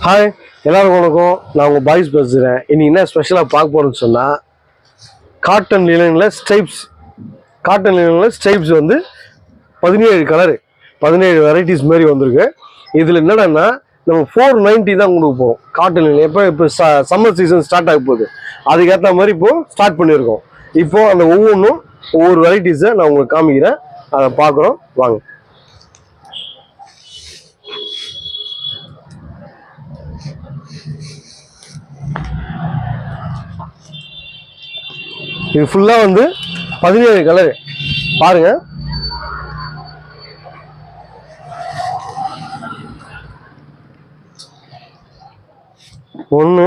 Hi எல்லாருக்கும் வணக்கம். நான் உங்கள் பாய்ஸ் பேசுகிறேன். இன்னைக்கு என்ன ஸ்பெஷலாக பார்க்க போகிறேன்னு சொன்னால் காட்டன் லினனில் ஸ்ட்ரைப்ஸ் வந்து 17 கலரு 17 வெரைட்டிஸ் மாரி வந்திருக்கு. இதில் என்னடான்னா நம்ம 490 தான் கொடுக்க போகிறோம். காட்டன் லினன் இப்போ சம்மர் சீசன் ஸ்டார்ட் ஆக போகுது. அதுக்கேற்ற மாதிரி இப்போது ஸ்டார்ட் பண்ணியிருக்கோம். இப்போது அந்த ஒவ்வொரு வெரைட்டிஸை நான் உங்களுக்கு காமிக்கிறேன். அதை பார்க்குறோம் வாங்க. இது ஃபுல்லாக வந்து 17 கலரு பாருங்க. ஒன்று,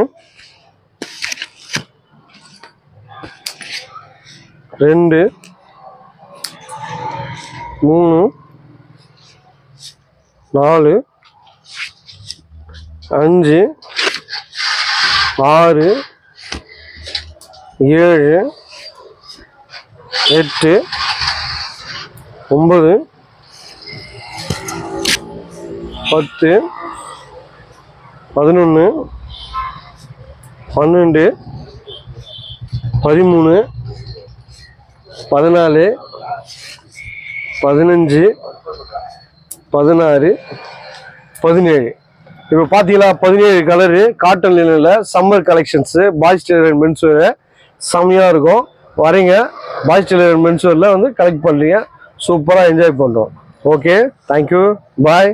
ரெண்டு, மூணு, நாலு, அஞ்சு, ஆறு, 7, 8, 9, 10, 11, 12, 13, 14, 15, 16, 17. இப்போ பார்த்தீங்களா 17 கலரு காட்டன் லினனில் summer collections boys tailor men's wear செம்மையாக இருக்கும். வரீங்க பாய்ஸ் டெய்லர் மென்ஸ் வேரில் வந்து கலெக்ட் பண்ணுறீங்க. சூப்பராக என்ஜாய் பண்ணுறோம். ஓகே, தேங்க்யூ, பாய்.